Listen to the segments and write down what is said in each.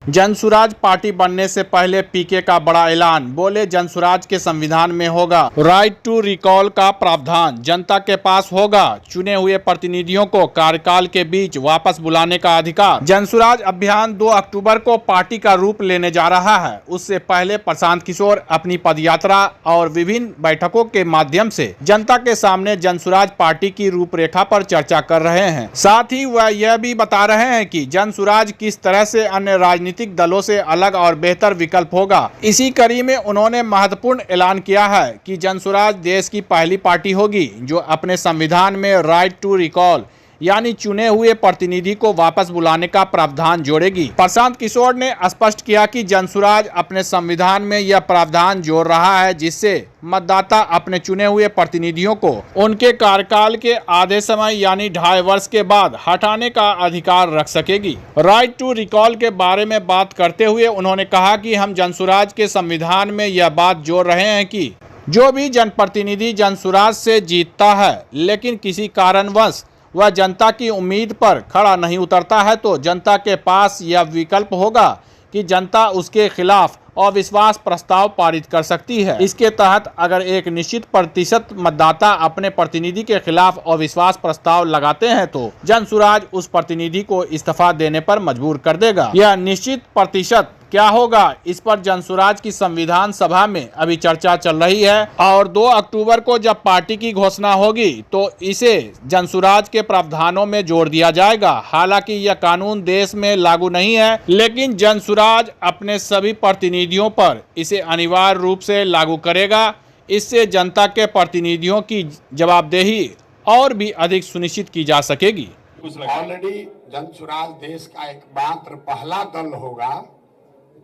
Jan Suraaj party बनने से पहले पीके का बड़ा ऐलान, बोले जनसुराज के संविधान में होगा राइट टू रिकॉल का प्रावधान, जनता के पास होगा चुने हुए प्रतिनिधियों को कार्यकाल के बीच वापस बुलाने का अधिकार। जनसुराज अभियान 2 अक्टूबर को पार्टी का रूप लेने जा रहा है। उससे पहले प्रशांत किशोर अपनी पदयात्रा और विभिन्न बैठकों के माध्यम से जनता के सामने जनसुराज पार्टी की रूपरेखा पर चर्चा कर रहे हैं। साथ ही वह यह भी बता रहे हैं कि जनसुराज किस तरह से अन्य राजनीतिक दलों से अलग और बेहतर विकल्प होगा। इसी कड़ी में उन्होंने महत्वपूर्ण ऐलान किया है कि जनसुराज देश की पहली पार्टी होगी जो अपने संविधान में राइट टू रिकॉल यानी चुने हुए प्रतिनिधि को वापस बुलाने का प्रावधान जोड़ेगी। प्रशांत किशोर ने स्पष्ट किया कि जनसुराज अपने संविधान में यह प्रावधान जोड़ रहा है जिससे मतदाता अपने चुने हुए प्रतिनिधियों को उनके कार्यकाल के आधे समय यानी 2.5 वर्ष के बाद हटाने का अधिकार रख सकेगी। राइट टू रिकॉल के बारे में बात करते हुए उन्होंने कहा कि हम जनसुराज के संविधान में यह बात जोड़ रहे हैं कि जो भी जनप्रतिनिधि जनसुराज से जीतता है लेकिन किसी कारणवश वह जनता की उम्मीद पर खड़ा नहीं उतरता है तो जनता के पास यह विकल्प होगा कि जनता उसके खिलाफ अविश्वास प्रस्ताव पारित कर सकती है। इसके तहत अगर एक निश्चित प्रतिशत मतदाता अपने प्रतिनिधि के खिलाफ अविश्वास प्रस्ताव लगाते हैं तो जनसुराज उस प्रतिनिधि को इस्तीफा देने पर मजबूर कर देगा। यह निश्चित प्रतिशत क्या होगा, इस पर जनसुराज की संविधान सभा में अभी चर्चा चल रही है और 2 अक्टूबर को जब पार्टी की घोषणा होगी तो इसे जनसुराज के प्रावधानों में जोड़ दिया जाएगा। हालांकि यह कानून देश में लागू नहीं है लेकिन जनसुराज अपने सभी प्रतिनिधियों पर इसे अनिवार्य रूप से लागू करेगा। इससे जनता के प्रतिनिधियों की जवाबदेही और भी अधिक सुनिश्चित की जा सकेगी। ऑलरेडी जनसुराज देश का एकमात्र पहला दल होगा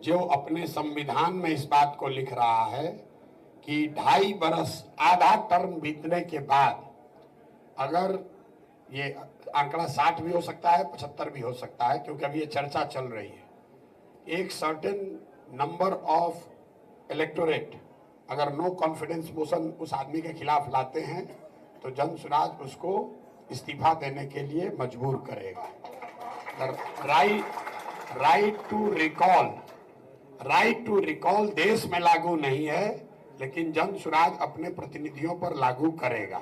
जो अपने संविधान में इस बात को लिख रहा है कि 2.5 बरस आधा टर्म बीतने के बाद, अगर ये आंकड़ा 60 भी हो सकता है 75 भी हो सकता है क्योंकि अभी ये चर्चा चल रही है, एक सर्टेन नंबर ऑफ इलेक्टोरेट अगर नो कॉन्फिडेंस मोशन उस आदमी के खिलाफ लाते हैं तो जनसुराज उसको इस्तीफा देने के लिए मजबूर करेगा। राइट टू रिकॉल देश में लागू नहीं है लेकिन जनसुराज अपने प्रतिनिधियों पर लागू करेगा।